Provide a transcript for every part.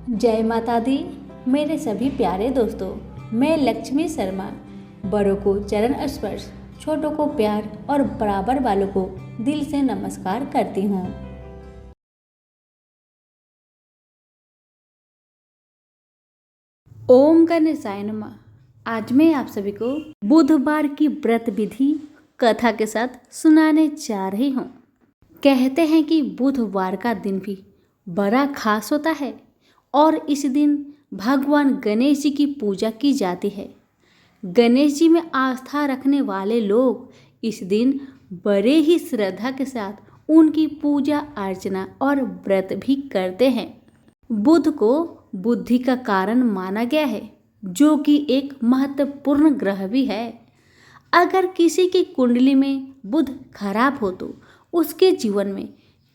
जय माता दी। मेरे सभी प्यारे दोस्तों, मैं लक्ष्मी शर्मा बड़ों को चरण स्पर्श, छोटों को प्यार और बराबर वालों को दिल से नमस्कार करती हूँ। ओम गणेशाय नमः। आज मैं आप सभी को बुधवार की व्रत विधि कथा के साथ सुनाने जा रही हूँ। कहते हैं कि बुधवार का दिन भी बड़ा खास होता है और इस दिन भगवान गणेश जी की पूजा की जाती है। गणेश जी में आस्था रखने वाले लोग इस दिन बड़े ही श्रद्धा के साथ उनकी पूजा अर्चना और व्रत भी करते हैं। बुध को बुद्धि का कारण माना गया है, जो कि एक महत्वपूर्ण ग्रह भी है। अगर किसी की कुंडली में बुध खराब हो तो उसके जीवन में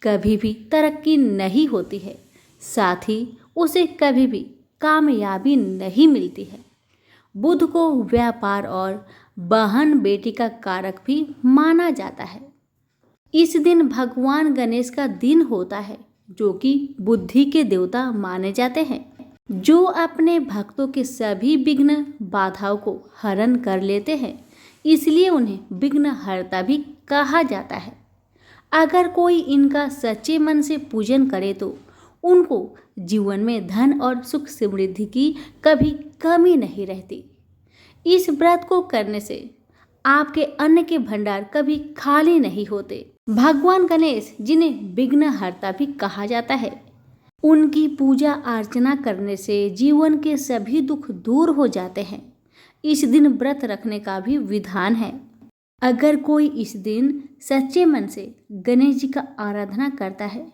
कभी भी तरक्की नहीं होती है, साथ ही उसे कभी भी कामयाबी नहीं मिलती है। बुध को व्यापार और बहन बेटी का कारक भी माना जाता है। इस दिन भगवान गणेश का दिन होता है, जो कि बुद्धि के देवता माने जाते हैं, जो अपने भक्तों के सभी विघ्न बाधाओं को हरण कर लेते हैं। इसलिए उन्हें विघ्नहर्ता भी कहा जाता है। अगर कोई इनका सच्चे मन से पूजन करे तो उनको जीवन में धन और सुख समृद्धि की कभी कमी नहीं रहती। इस व्रत को करने से आपके अन्न के भंडार कभी खाली नहीं होते। भगवान गणेश, जिन्हें विघ्नहर्ता भी कहा जाता है, उनकी पूजा अर्चना करने से जीवन के सभी दुख दूर हो जाते हैं। इस दिन व्रत रखने का भी विधान है। अगर कोई इस दिन सच्चे मन से गणेश जी का आराधना करता है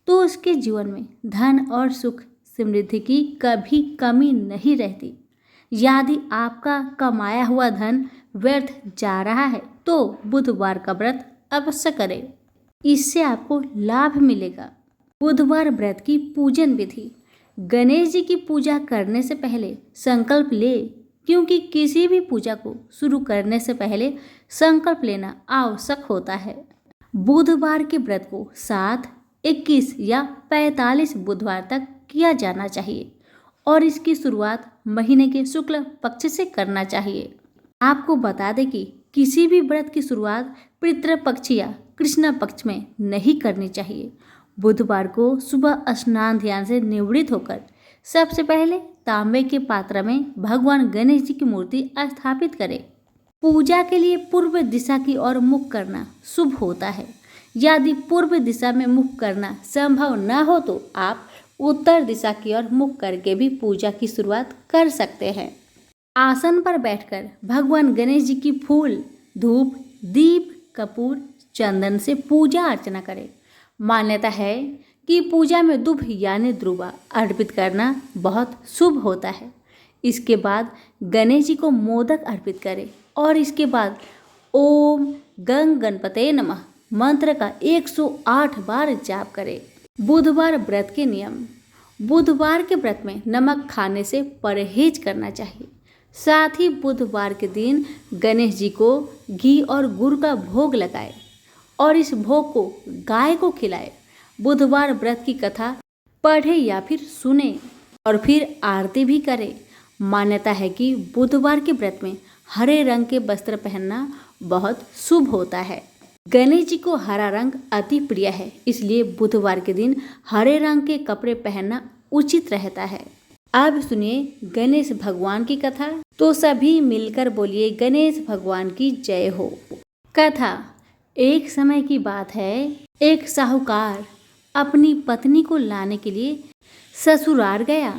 तो उसके जीवन में धन और सुख समृद्धि की कभी कमी नहीं रहती। यदि आपका कमाया हुआ धन व्यर्थ जा रहा है तो बुधवार का व्रत अवश्य करें, इससे आपको लाभ मिलेगा। बुधवार व्रत की पूजन विधि। गणेश जी की पूजा करने से पहले संकल्प ले, क्योंकि किसी भी पूजा को शुरू करने से पहले संकल्प लेना आवश्यक होता है। बुधवार के व्रत को 7, 21 या 45 बुधवार तक किया जाना चाहिए और इसकी शुरुआत महीने के शुक्ल पक्ष से करना चाहिए। आपको बता दें कि किसी भी व्रत की शुरुआत पितृ पक्ष या कृष्ण पक्ष में नहीं करनी चाहिए। बुधवार को सुबह स्नान ध्यान से निवृत्त होकर सबसे पहले तांबे के पात्र में भगवान गणेश जी की मूर्ति स्थापित करें। पूजा के लिए पूर्व दिशा की ओर मुख करना शुभ होता है। यदि पूर्व दिशा में मुख करना संभव न हो तो आप उत्तर दिशा की ओर मुख करके भी पूजा की शुरुआत कर सकते हैं। आसन पर बैठकर भगवान गणेश जी की फूल, धूप, दीप, कपूर, चंदन से पूजा अर्चना करें। मान्यता है कि पूजा में दुभ यानी ध्रुवा अर्पित करना बहुत शुभ होता है। इसके बाद गणेश जी को मोदक अर्पित करें और इसके बाद ओम गंग गणपते नमः मंत्र का 108 बार जाप करें। बुधवार व्रत के नियम। बुधवार के व्रत में नमक खाने से परहेज करना चाहिए। साथ ही बुधवार के दिन गणेश जी को घी और गुड़ का भोग लगाए और इस भोग को गाय को खिलाए। बुधवार व्रत की कथा पढ़े या फिर सुने और फिर आरती भी करें। मान्यता है कि बुधवार के व्रत में हरे रंग के वस्त्र पहनना बहुत शुभ होता है। गणेश जी को हरा रंग अति प्रिय है, इसलिए बुधवार के दिन हरे रंग के कपड़े पहनना उचित रहता है। अब सुनिए गणेश भगवान की कथा। तो सभी मिलकर बोलिए गणेश भगवान की जय हो। कथा। एक समय की बात है, एक साहूकार अपनी पत्नी को लाने के लिए ससुराल गया।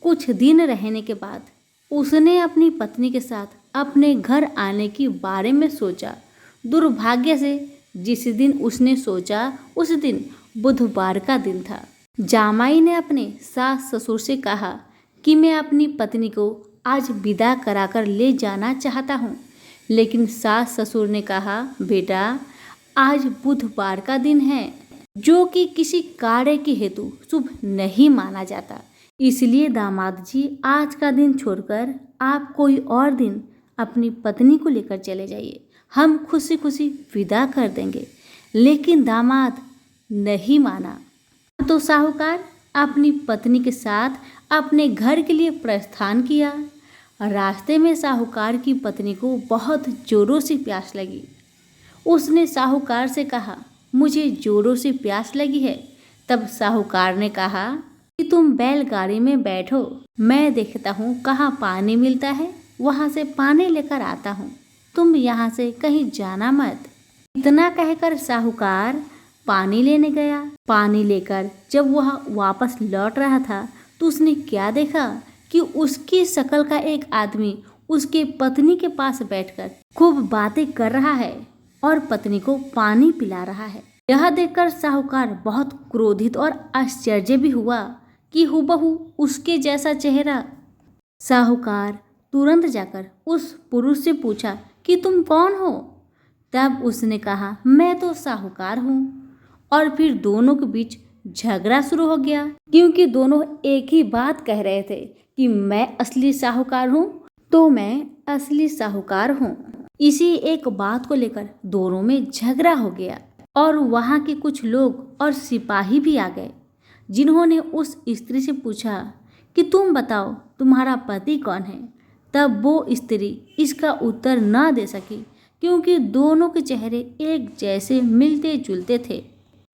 कुछ दिन रहने के बाद उसने अपनी पत्नी के साथ अपने घर आने के बारे में सोचा। दुर्भाग्य से जिस दिन उसने सोचा उस दिन बुधवार का दिन था। जामाई ने अपने सास ससुर से कहा कि मैं अपनी पत्नी को आज विदा कराकर ले जाना चाहता हूँ, लेकिन सास ससुर ने कहा, बेटा आज बुधवार का दिन है, जो कि किसी कार्य के हेतु शुभ नहीं माना जाता। इसलिए दामाद जी आज का दिन छोड़कर आप कोई और दिन अपनी पत्नी को लेकर चले जाइए, हम खुशी खुशी विदा कर देंगे। लेकिन दामाद नहीं माना। तो साहूकार अपनी पत्नी के साथ अपने घर के लिए प्रस्थान किया। रास्ते में साहूकार की पत्नी को बहुत जोरों से प्यास लगी। उसने साहूकार से कहा, मुझे जोरों से प्यास लगी है। तब साहूकार ने कहा कि तुम बैलगाड़ी में बैठो, मैं देखता हूँ कहाँ पानी मिलता है, वहाँ से पानी लेकर आता हूँ, तुम यहाँ से कहीं जाना मत। इतना कहकर साहूकार पानी लेने गया। पानी लेकर जब वह वापस लौट रहा था तो उसने क्या देखा कि उसकी शक्ल का एक आदमी उसके पत्नी के पास बैठकर खूब बातें कर रहा है और पत्नी को पानी पिला रहा है। यह देखकर साहूकार बहुत क्रोधित और आश्चर्य भी हुआ कि हूबहू उसके जैसा चेहरा। साहूकार तुरंत जाकर उस पुरुष से पूछा कि तुम कौन हो? तब उसने कहा, मैं तो साहूकार हूँ। और फिर दोनों के बीच झगड़ा शुरू हो गया, क्योंकि दोनों एक ही बात कह रहे थे कि मैं असली साहूकार हूँ तो मैं असली साहूकार हूँ। इसी एक बात को लेकर दोनों में झगड़ा हो गया और वहाँ के कुछ लोग और सिपाही भी आ गए, जिन्होंने उस स्त्री से पूछा कि तुम बताओ तुम्हारा पति कौन है। तब वो स्त्री इसका उत्तर न दे सकी, क्योंकि दोनों के चेहरे एक जैसे मिलते जुलते थे,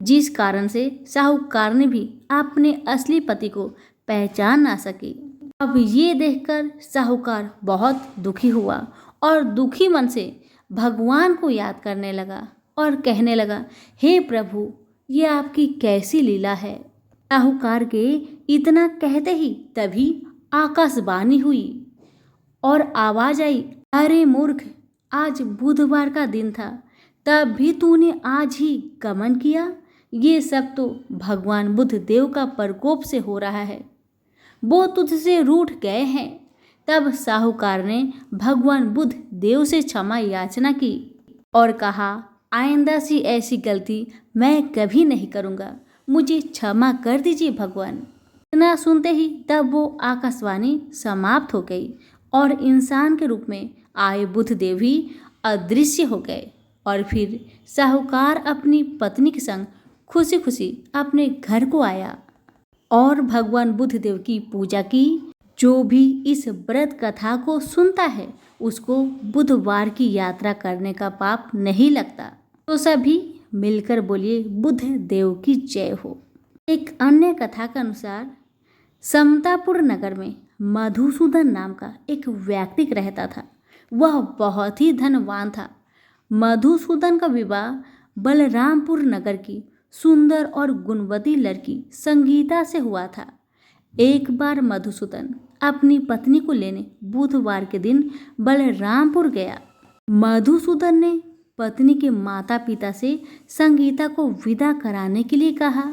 जिस कारण से साहूकार ने भी अपने असली पति को पहचान ना सकी। अब ये देखकर साहूकार बहुत दुखी हुआ और दुखी मन से भगवान को याद करने लगा और कहने लगा, हे प्रभु, ये आपकी कैसी लीला है। साहूकार के इतना कहते ही तभी आकाशवाणी हुई और आवाज आई, अरे मूर्ख, आज बुधवार का दिन था, तब भी तूने आज ही गमन किया। ये सब तो भगवान बुद्ध देव का प्रकोप से हो रहा है, वो तुझसे रूठ गए हैं। तब साहूकार ने भगवान बुद्ध देव से क्षमा याचना की और कहा, आइंदा से ऐसी गलती मैं कभी नहीं करूँगा, मुझे क्षमा कर दीजिए भगवान। इतना सुनते ही तब वो आकाशवाणी समाप्त हो गई और इंसान के रूप में आए बुद्ध देव ही अदृश्य हो गए। और फिर साहूकार अपनी पत्नी के संग खुशी खुशी अपने घर को आया और भगवान बुद्ध देव की पूजा की। जो भी इस व्रत कथा को सुनता है उसको बुधवार की यात्रा करने का पाप नहीं लगता। तो सभी मिलकर बोलिए, बुद्ध देव की जय हो। एक अन्य कथा के अनुसार समतापुर नगर में मधुसूदन नाम का एक व्यक्ति रहता था। वह बहुत ही धनवान था। मधुसूदन का विवाह बलरामपुर नगर की सुंदर और गुणवती लड़की संगीता से हुआ था। एक बार मधुसूदन अपनी पत्नी को लेने बुधवार के दिन बलरामपुर गया। मधुसूदन ने पत्नी के माता पिता से संगीता को विदा कराने के लिए कहा।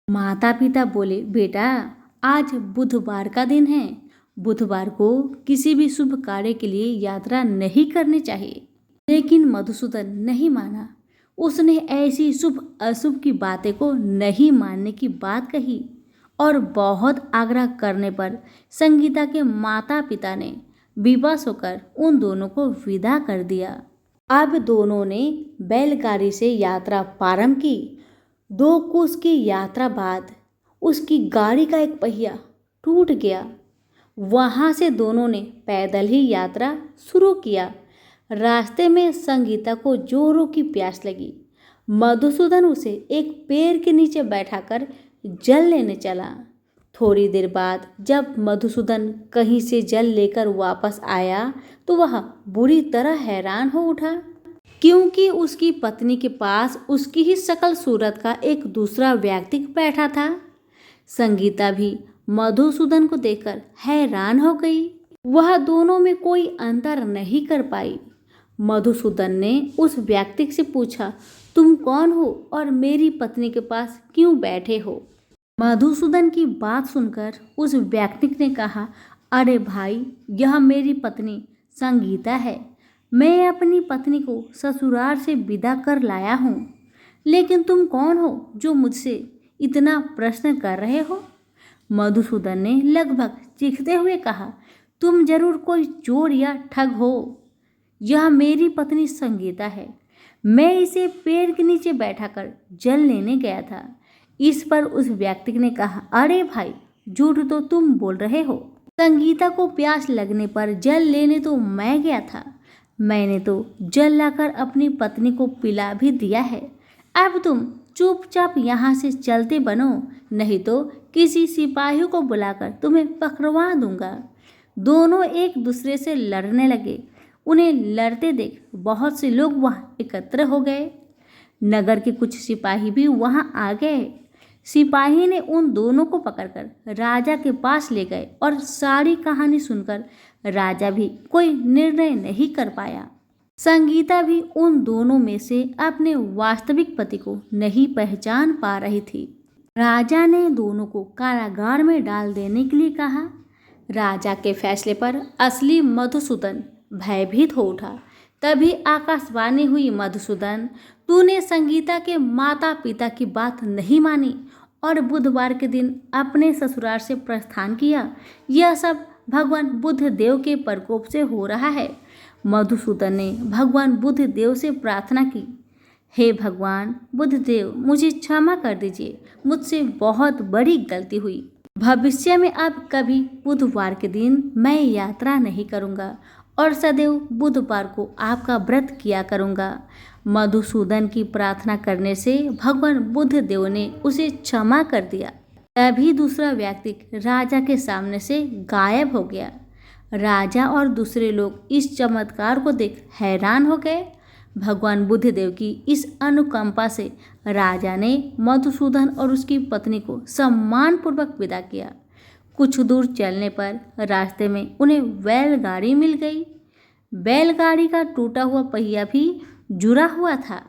माता पिता बोले, बेटा, आज बुधवार का दिन है, बुधवार को किसी भी शुभ कार्य के लिए यात्रा नहीं करनी चाहिए। लेकिन मधुसूदन नहीं माना। उसने ऐसी शुभ अशुभ की बातें को नहीं मानने की बात कही और बहुत आग्रह करने पर संगीता के माता पिता ने विवश होकर उन दोनों को विदा कर दिया। अब दोनों ने बैलगाड़ी से यात्रा प्रारंभ की। 2 कोस की यात्रा बाद उसकी गाड़ी का एक पहिया टूट गया। वहाँ से दोनों ने पैदल ही यात्रा शुरू किया। रास्ते में संगीता को जोरों की प्यास लगी। मधुसूदन उसे एक पेड़ के नीचे बैठाकर जल लेने चला। थोड़ी देर बाद जब मधुसूदन कहीं से जल लेकर वापस आया तो वह बुरी तरह हैरान हो उठा, क्योंकि उसकी पत्नी के पास उसकी ही शकल सूरत का एक दूसरा व्यक्ति बैठा था। संगीता भी मधुसूदन को देखकर हैरान हो गई। वह दोनों में कोई अंतर नहीं कर पाई। मधुसूदन ने उस व्यक्ति से पूछा, तुम कौन हो और मेरी पत्नी के पास क्यों बैठे हो? मधुसूदन की बात सुनकर उस व्यक्ति ने कहा, अरे भाई, यह मेरी पत्नी संगीता है। मैं अपनी पत्नी को ससुराल से विदा कर लाया हूँ। लेकिन तुम कौन हो जो मुझसे इतना प्रश्न कर रहे हो? मधुसूदन ने लगभग चीखते हुए कहा, तुम जरूर कोई चोर या ठग हो। यह मेरी पत्नी संगीता है। मैं इसे पेड़ के नीचे बैठाकर जल लेने गया था। इस पर उस व्यक्ति ने कहा, अरे भाई, झूठ तो तुम बोल रहे हो। संगीता को प्यास लगने पर जल लेने तो मैं गया था। मैंने तो जल लाकर अपनी पत्नी को पिला भी दिया है। अब तुम चुपचाप यहाँ से चलते बनो, नहीं तो किसी सिपाहियों को बुलाकर तुम्हें पकड़वा दूंगा। दोनों एक दूसरे से लड़ने लगे। उन्हें लड़ते देख बहुत से लोग वहाँ एकत्र हो गए। नगर के कुछ सिपाही भी वहाँ आ गए। सिपाही ने उन दोनों को पकड़कर राजा के पास ले गए और सारी कहानी सुनकर राजा भी कोई निर्णय नहीं कर पाया। संगीता भी उन दोनों में से अपने वास्तविक पति को नहीं पहचान पा रही थी। राजा ने दोनों को कारागार में डाल देने के लिए कहा। राजा के फैसले पर असली मधुसूदन भयभीत हो उठा। तभी आकाशवाणी हुई, मधुसूदन, तूने संगीता के माता पिता की बात नहीं मानी और बुधवार के दिन अपने ससुराल से प्रस्थान किया। यह सब भगवान बुद्ध देव के प्रकोप से हो रहा है। मधुसूदन ने भगवान बुद्ध देव से प्रार्थना की, हे भगवान बुद्ध देव, मुझे क्षमा कर दीजिए, मुझसे बहुत बड़ी गलती हुई। भविष्य में अब कभी बुधवार के दिन मैं यात्रा नहीं करूँगा और सदैव बुधवार को आपका व्रत किया करूँगा। मधुसूदन की प्रार्थना करने से भगवान बुद्ध देव ने उसे क्षमा कर दिया। तभी दूसरा व्यक्ति राजा के सामने से गायब हो गया। राजा और दूसरे लोग इस चमत्कार को देख हैरान हो गए। भगवान बुद्ध देव की इस अनुकंपा से राजा ने मधुसूदन और उसकी पत्नी को सम्मानपूर्वक विदा किया। कुछ दूर चलने पर रास्ते में उन्हें बैलगाड़ी मिल गई। बैलगाड़ी का टूटा हुआ पहिया भी जुड़ा हुआ था।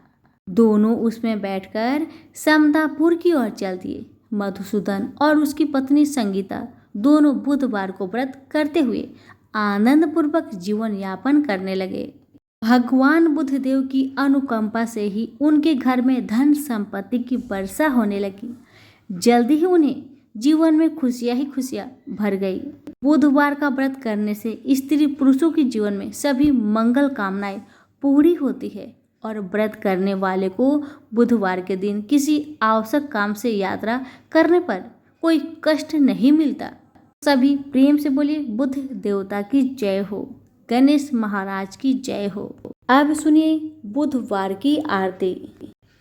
दोनों उसमें बैठकर समदापुर की ओर चल दिए। मधुसूदन और उसकी पत्नी संगीता दोनों बुधवार को व्रत करते हुए आनंदपूर्वक जीवन यापन करने लगे। भगवान बुद्ध देव की अनुकंपा से ही उनके घर में धन संपत्ति की वर्षा होने लगी। जल्दी ही उन्हें जीवन में खुशियां ही खुशियां भर गई। बुधवार का व्रत करने से स्त्री पुरुषों के जीवन में सभी मंगल कामनाएं पूरी होती है और व्रत करने वाले को बुधवार के दिन किसी आवश्यक काम से यात्रा करने पर कोई कष्ट नहीं मिलता। सभी प्रेम से बोलिए, बुद्ध देवता की जय हो, गणेश महाराज की जय हो। अब सुनिए बुधवार की आरती।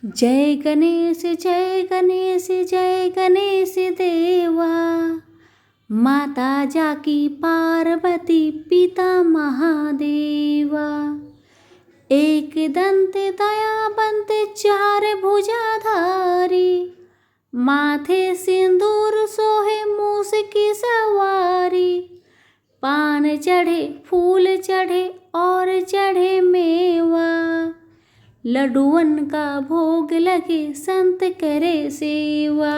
जय गणेश जय गणेश जय गणेश देवा, माता जाकी पार्वती पिता महादेवा, एक दंत दयावंत चार भुजाधारी, माथे सिंदूर सोहे मूस की सवारी, पान चढ़े फूल चढ़े और चढ़े मेवा, लड्डुअन का भोग लगे संत करे सेवा।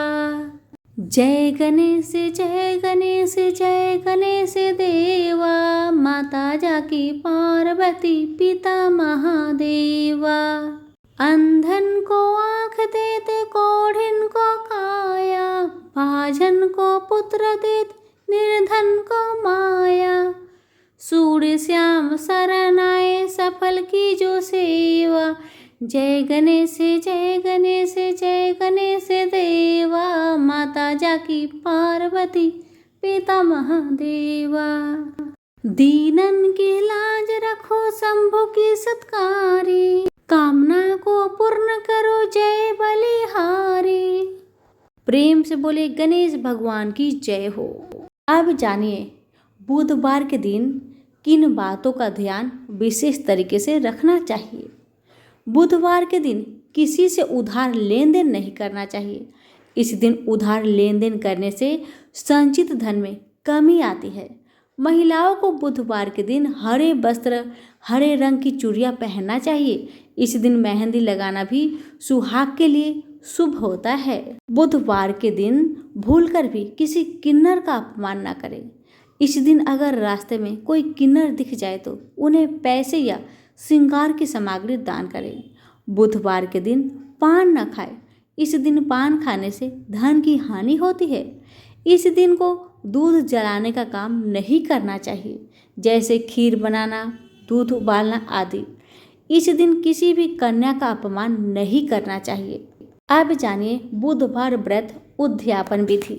जय गणेश जय गणेश जय गणेश देवा, माता जाकी पार्वती पिता महादेवा, अंधन को आँख देते कोढ़िन को काया, भाजन को पुत्र देते निर्धन को माया, सूर्य श्याम शरण आए सफल की जो सेवा। जय गणेश जय गणेश जय गणेश देवा, माता जाकी पार्वती पिता महादेवा, दीनन की लाज रखो शंभु की सत्कारी, कामना को पूर्ण करो जय बलिहारी। प्रेम से बोले गणेश भगवान की जय हो। अब जानिए बुधवार के दिन किन बातों का ध्यान विशेष तरीके से रखना चाहिए। बुधवार के दिन किसी से उधार लेन देन नहीं करना चाहिए। इस दिन उधार लेन देन करने से संचित धन में कमी आती है। महिलाओं को बुधवार के दिन हरे वस्त्र, हरे रंग की चूड़ियाँ पहनना चाहिए। इस दिन मेहंदी लगाना भी सुहाग के लिए शुभ होता है। बुधवार के दिन भूलकर भी किसी किन्नर का अपमान न करें। इस दिन अगर रास्ते में कोई किन्नर दिख जाए तो उन्हें पैसे या श्रृंगार की सामग्री दान करें। बुधवार के दिन पान न खाएं। इस दिन पान खाने से धन की हानि होती है। इस दिन को दूध जलाने का काम नहीं करना चाहिए, जैसे खीर बनाना, दूध उबालना आदि। इस दिन किसी भी कन्या का अपमान नहीं करना चाहिए। अब जानिए बुधवार व्रत उद्यापन विधि।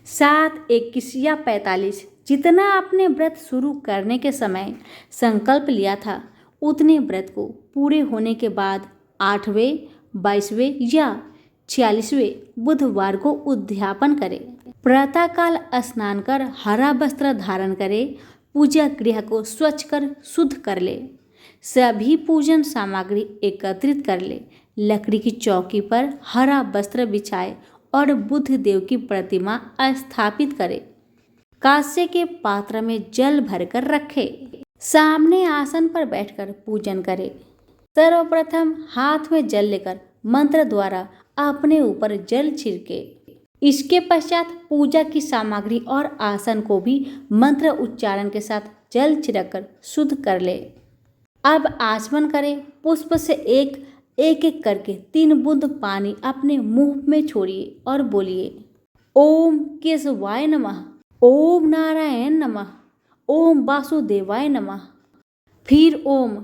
7:21 या 45 जितना आपने व्रत शुरू करने के समय संकल्प लिया था, उतने व्रत को पूरे होने के बाद 8वें, 22वें या 46वें बुधवार को उद्यापन करें। प्रातःकाल स्नान कर हरा वस्त्र धारण करें। पूजा गृह को स्वच्छ कर शुद्ध कर ले। सभी पूजन सामग्री एकत्रित कर ले। लकड़ी की चौकी पर हरा वस्त्र बिछाए और बुध देव की प्रतिमा स्थापित करे। कांसे के पात्र में जल भरकर रखे। सामने आसन पर बैठकर पूजन करे। सर्वप्रथम हाथ में जल लेकर मंत्र द्वारा अपने ऊपर जल छिड़के। इसके पश्चात पूजा की सामग्री और आसन को भी मंत्र उच्चारण के साथ जल छिड़ककर शुद्ध कर ले। अब आचमन करें। पुष्प से एक एक करके 3 बूंद पानी अपने मुंह में छोड़िए और बोलिए ओम केशवाय नमः, ओम नारायण नमः, ओम वासुदेवाय नमः। फिर ओम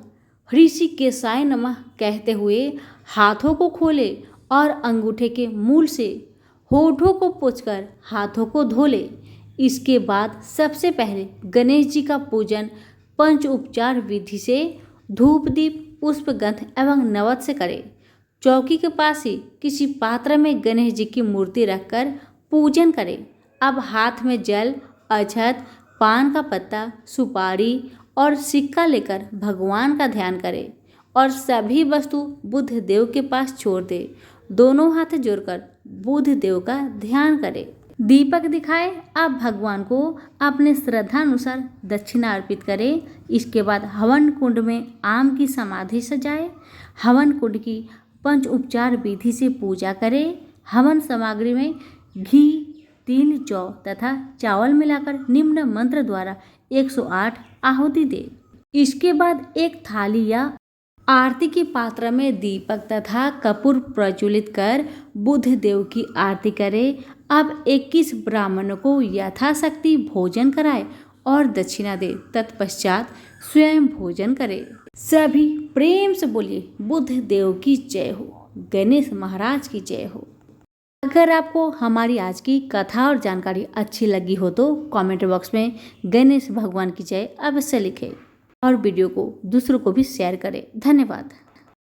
ऋषिकेशाय नमः कहते हुए हाथों को खोले और अंगूठे के मूल से होठों को पोंछकर हाथों को धो ले। इसके बाद सबसे पहले गणेश जी का पूजन पंच उपचार विधि से धूप दीप पुष्प गंध एवं नवद से करें। चौकी के पास ही किसी पात्र में गणेश जी की मूर्ति रखकर पूजन करें। अब हाथ में जल, अक्षत, पान का पत्ता, सुपारी और सिक्का लेकर भगवान का ध्यान करें और सभी वस्तु बुध देव के पास छोड़ दे। दोनों हाथ जोड़कर बुध देव का ध्यान करें। दीपक दिखाए। आप भगवान को अपने श्रद्धानुसार दक्षिणा अर्पित करें। इसके बाद हवन कुंड में आम की समाधि सजाए। हवन कुंड की पंच उपचार विधि से पूजा करें। हवन सामग्री में घी, तिल, जौ तथा चावल मिलाकर निम्न मंत्र द्वारा 108 आहुति दे। इसके बाद एक थाली या आरती के पात्र में दीपक तथा कपूर प्रज्वलित कर बुध देव की आरती करें। अब 21 ब्राह्मणों को यथाशक्ति भोजन कराए और दक्षिणा दे। तत्पश्चात स्वयं भोजन करे। सभी प्रेम से बोलिए बुध देव की जय हो, गणेश महाराज की जय हो। अगर आपको हमारी आज की कथा और जानकारी अच्छी लगी हो तो कमेंट बॉक्स में गणेश भगवान की जय अवश्य लिखें और वीडियो को दूसरों को भी शेयर करें। धन्यवाद।